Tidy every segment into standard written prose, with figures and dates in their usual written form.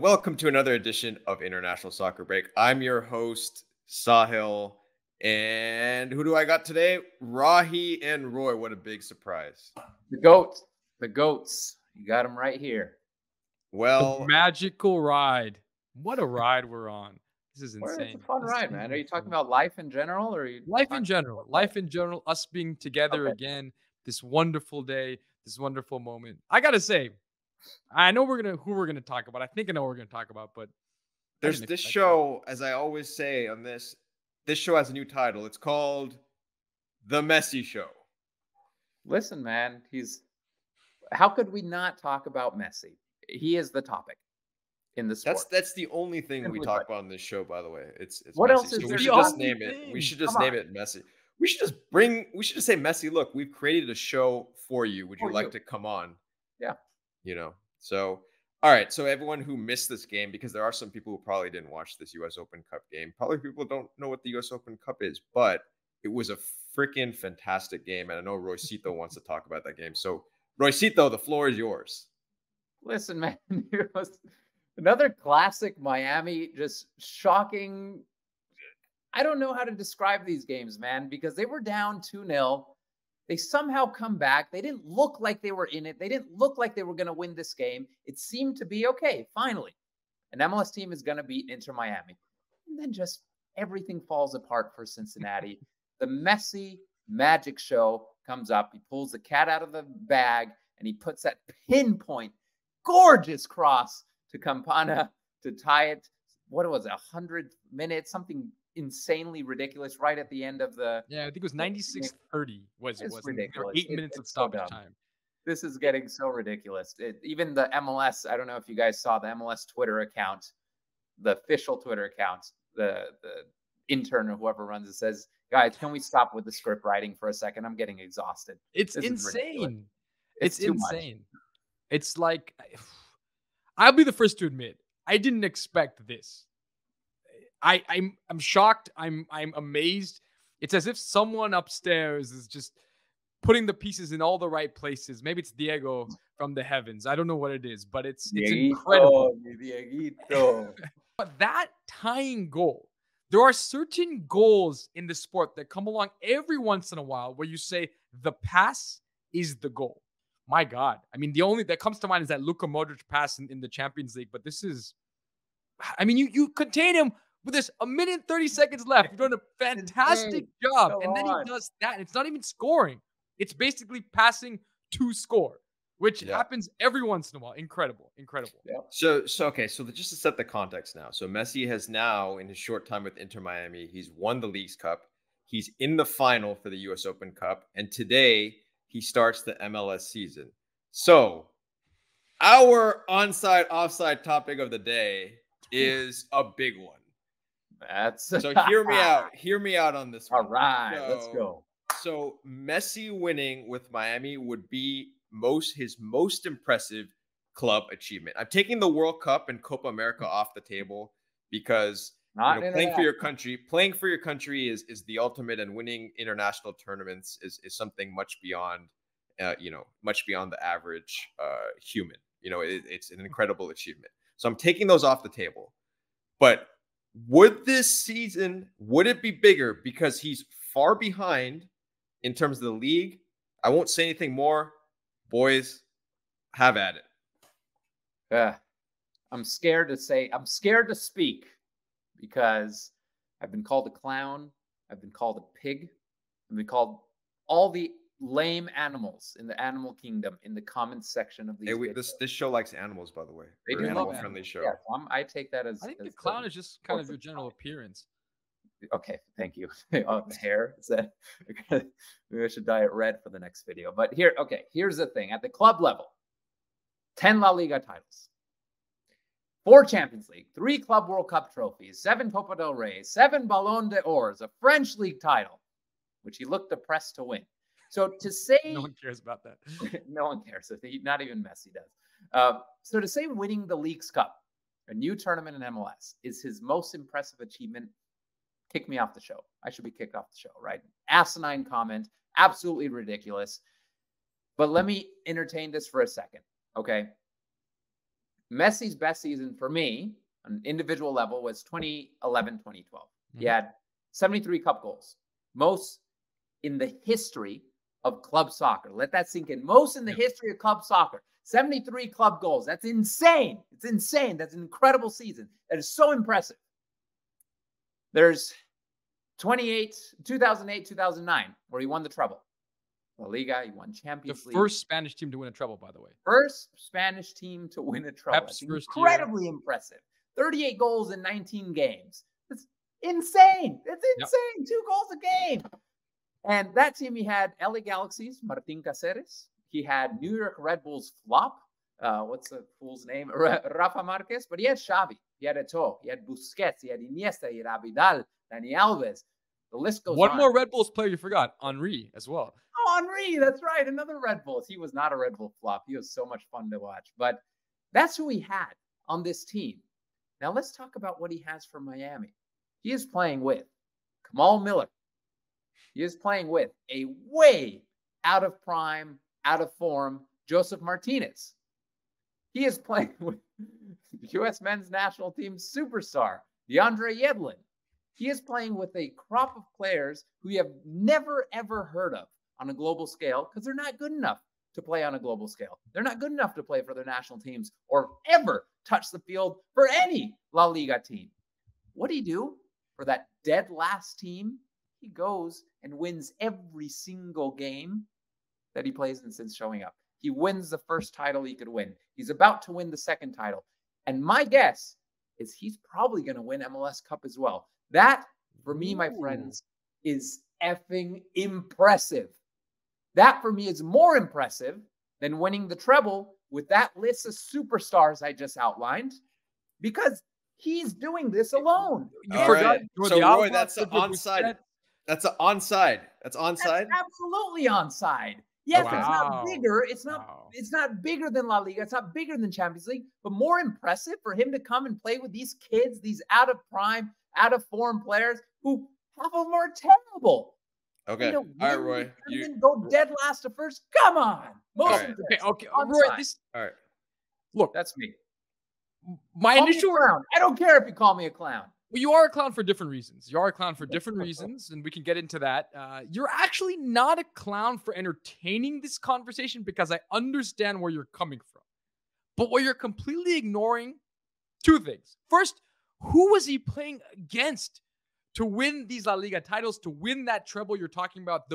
welcome to another edition of International Soccer Break. I'm your host, Sahil, and who do I got today? Rahi and Roy. What a big surprise. The goats. You got them right here. Well, the magical ride. What a ride we're on. This is insane. It's a fun ride, man. Are you talking about life in general, or are you life in general? Life in general, us being together again, this wonderful day, this wonderful moment. I gotta say, I know who we're gonna talk about. I think I know what we're gonna talk about, but there's this show, as I always say on this show has a new title. It's called The Messi Show. Listen, man, how could we not talk about Messi? He is the topic in the sport. That's the only thing we talk about on this show, by the way. It's what Messi. else is so there? We should just name it. We should just name it Messi. We should just say, Messi, look, we've created a show for you. Would you like to come on? Yeah. So all right. So everyone who missed this game, because there are some people who probably didn't watch this US Open Cup game. Probably people don't know what the US Open Cup is, but it was a freaking fantastic game. And I know Roycito wants to talk about that game. So Roycito, the floor is yours. Listen, man, it was another classic Miami, just shocking. I don't know how to describe these games, man, because they were down 2-0. They somehow come back. They didn't look like they were in it. They didn't look like they were going to win this game. It seemed to be, okay, finally, an MLS team is going to beat Inter Miami. And then just everything falls apart for Cincinnati. The Messi magic show comes up. He pulls the cat out of the bag, and he puts that pinpoint, gorgeous cross to Campana to tie it. What was it, 100 minutes, something insanely ridiculous right at the end of the... Yeah, I think it was 96:30 was ridiculous. 8 minutes of stoppage time. This is getting so ridiculous. Even the MLS, I don't know if you guys saw the MLS Twitter account, the official Twitter account, the intern or whoever runs it says, guys, can we stop with the script writing for a second? I'm getting exhausted. It's insane. It's insane. Much. It's like, I'll be the first to admit, I didn't expect this. I'm shocked. I'm amazed. It's as if someone upstairs is just putting the pieces in all the right places. Maybe it's Diego from the heavens. I don't know what it is, but it's incredible. Dieguito. But that tying goal, there are certain goals in the sport that come along every once in a while where you say the pass is the goal. My God. I mean, the only that comes to mind is that Luka Modric pass in the Champions League. But this is, I mean, you contain him with this 1 minute and 30 seconds left. You've done a fantastic job. And then he does that. And it's not even scoring. It's basically passing to score, which happens every once in a while. Incredible. Yeah. So just to set the context now. So Messi has now, in his short time with Inter Miami, he's won the Leagues Cup. He's in the final for the US Open Cup. And today he starts the MLS season. So our onside offside topic of the day is a big one. So hear me out. Hear me out on this one. All right, let's go. So Messi winning with Miami would be his most impressive club achievement. I'm taking the World Cup and Copa America off the table because playing for your country is the ultimate, and winning international tournaments is something much beyond the average human. It's an incredible achievement. So I'm taking those off the table. But would this season, would it be bigger because he's far behind in terms of the league? I won't say anything more. Boys, have at it. I'm scared to speak because I've been called a clown. I've been called a pig. I've been called all the lame animals in the animal kingdom in the comments section of these videos. This show likes animals, by the way. They do animal friendly show. Yeah, I take that as... I think the clown is just kind of your general appearance. Okay, thank you. The hair, is that... Maybe I should dye it red for the next video. But here's the thing. At the club level, 10 La Liga titles, 4 Champions League, 3 Club World Cup trophies, 7 Copa del Rey, 7 Ballon d'Ors, a French league title, which he looked depressed to win. So to say... No one cares about that. No one cares. Not even Messi does. So to say winning the Leagues Cup, a new tournament in MLS, is his most impressive achievement, kick me off the show. I should be kicked off the show, right? Asinine comment. Absolutely ridiculous. But let me entertain this for a second, okay? Messi's best season for me on an individual level was 2011, 2012. He had 73 cup goals, most in the history of club soccer. Let that sink in. Most in the history of club soccer. 73 club goals. That's insane. It's insane. That's an incredible season. That is so impressive. There's 2008, 2009, where he won the treble. La Liga, he won Champions League. The first Spanish team to win a treble, by the way. First Spanish team to win a treble. Pep's That's first incredibly impressive. 38 goals in 19 games. That's insane. That's insane. Yep. 2 goals a game. And that team, he had LA Galaxy's Martin Cáceres. He had New York Red Bulls flop. What's the fool's name? Rafa Marquez. But he had Xavi. He had Eto'o. He had Busquets. He had Iniesta. He had Abidal. Dani Alves. The list goes on. One more Red Bulls player you forgot. Henry as well. Oh, Henry. That's right. Another Red Bulls. He was not a Red Bull flop. He was so much fun to watch. But that's who he had on this team. Now let's talk about what he has for Miami. He is playing with Kamal Miller. He is playing with a way out of prime, out of form, Joseph Martinez. He is playing with the U.S. men's national team superstar, DeAndre Yedlin. He is playing with a crop of players who you have never, ever heard of on a global scale because they're not good enough to play on a global scale. They're not good enough to play for their national teams or ever touch the field for any La Liga team. What do you do for that dead last team? He goes and wins every single game that he plays in since showing up. He wins the first title he could win. He's about to win the second title. And my guess is he's probably going to win MLS Cup as well. That, for me, my friends, is effing impressive. That, for me, is more impressive than winning the treble with that list of superstars I just outlined, because he's doing this alone. Right. So, Roy, that's an onside. That's an onside. That's onside. That's absolutely onside. Yes, It's not bigger. It's not bigger than La Liga. It's not bigger than Champions League, but more impressive for him to come and play with these kids, these out of prime, out of form players who half of them are terrible. Okay. All right, Roy. You go dead last to first. Come on. Okay. Roy, all right. Look, that's me. My initial clown. I don't care if you call me a clown. Well, you are a clown for different reasons. You are a clown for different reasons, and we can get into that. You're actually not a clown for entertaining this conversation because I understand where you're coming from. But what you're completely ignoring, 2 things. First, who was he playing against to win these La Liga titles, to win that treble you're talking about,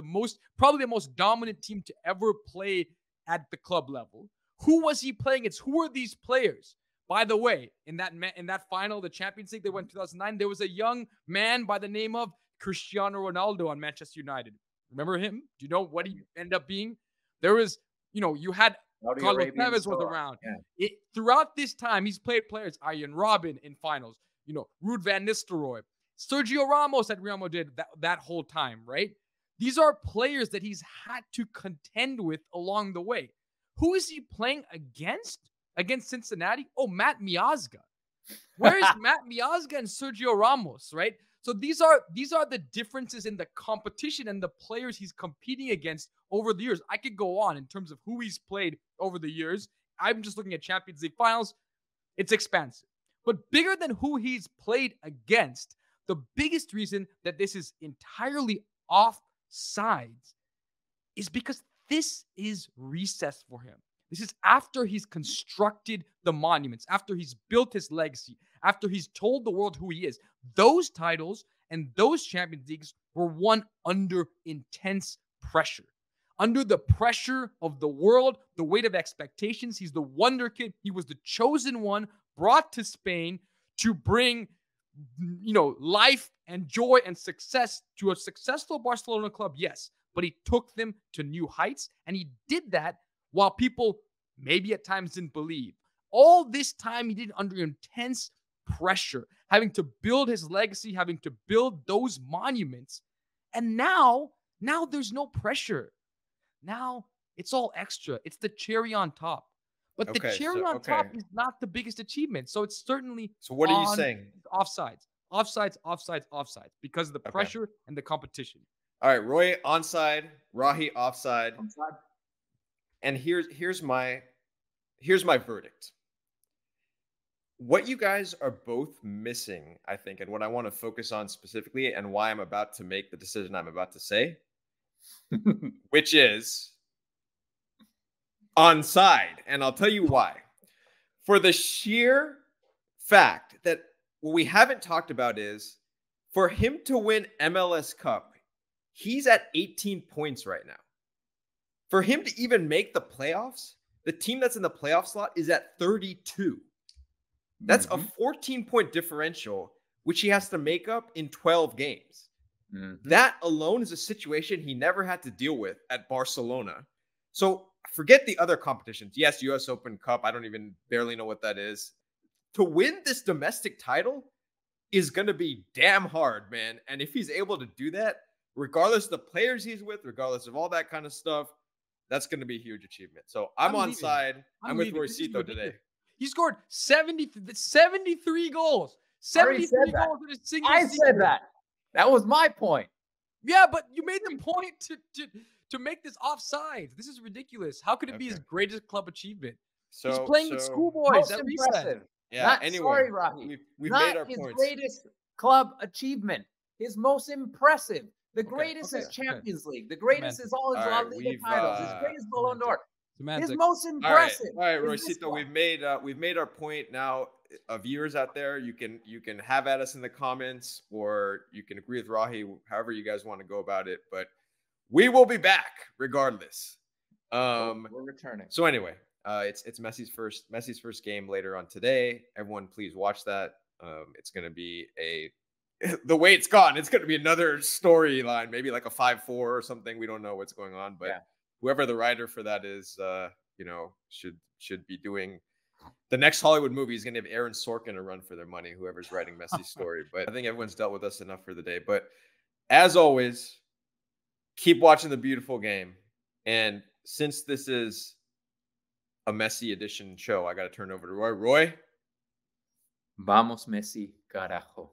probably the most dominant team to ever play at the club level? Who was he playing against? Who are these players? By the way, in that final, the Champions League, they won in 2009, there was a young man by the name of Cristiano Ronaldo on Manchester United. Remember him? Do you know what he ended up being? There was, you had Carlos Tevez was around. Yeah. Throughout this time, he's played players, Arjen Robben in finals, Ruud van Nistelrooy, Sergio Ramos at Real Madrid that whole time, right? These are players that he's had to contend with along the way. Who is he playing against? Against Cincinnati? Oh, Matt Miazga. Where is Matt Miazga and Sergio Ramos, right? So these are the differences in the competition and the players he's competing against over the years. I could go on in terms of who he's played over the years. I'm just looking at Champions League finals. It's expansive. But bigger than who he's played against, the biggest reason that this is entirely offsides is because this is recess for him. This is after he's constructed the monuments, after he's built his legacy, after he's told the world who he is. Those titles and those Champions Leagues were won under intense pressure. Under the pressure of the world, the weight of expectations. He's the wonder kid. He was the chosen one brought to Spain to bring, life and joy and success to a successful Barcelona club, yes. But he took them to new heights, and he did that while people maybe at times didn't believe. All this time, he did it under intense pressure, having to build his legacy, having to build those monuments. And now there's no pressure. Now it's all extra. It's the cherry on top. But the cherry on top is not the biggest achievement. So it's certainly So what are you saying? Offsides. Because of the pressure and the competition. All right, Roy onside, Rahi offside. And here's my verdict. what you guys are both missing, I think, and what I want to focus on specifically, and why I'm about to make the decision I'm about to say, which is ONSIDE. And I'll tell you why. For the sheer fact that what we haven't talked about is for him to win MLS Cup, he's at 18 points right now. For him to even make the playoffs, the team that's in the playoff slot is at 32. That's a 14-point differential, which he has to make up in 12 games. That alone is a situation he never had to deal with at Barcelona. So forget the other competitions. Yes, US Open Cup. I don't even barely know what that is. To win this domestic title is going to be damn hard, man. And if he's able to do that, regardless of the players he's with, regardless of all that kind of stuff, that's going to be a huge achievement. So I'm ONSIDE. I'm with Roycito today. He scored 73 goals. 73 goals in a single season. I said that. That was my point. Yeah, but you made the point to make this offsides. This is ridiculous. How could it be his greatest club achievement? So, he's playing with schoolboys. Most impressive. Yeah. Sorry, Rahi. We've made our his points. Greatest club achievement. His most impressive. The greatest is Champions League. The greatest is all his La Liga titles. His greatest Ballon d'Or. His most impressive. All right, Roycito, we've made our point now. Viewers out there, you can have at us in the comments, or you can agree with Rahi, however you guys want to go about it. But we will be back regardless. We're returning. So anyway, it's Messi's first game later on today. Everyone, please watch that. It's going to be the way it's gone. It's going to be another storyline, maybe like a 5-4 or something. We don't know what's going on, but whoever the writer for that is, should be doing. The next Hollywood movie is going to have Aaron Sorkin a run for their money, whoever's writing Messi's story. But I think everyone's dealt with us enough for the day. But as always, keep watching the beautiful game. And since this is a Messi edition show, I got to turn over to Roy. Vamos, Messi, carajo.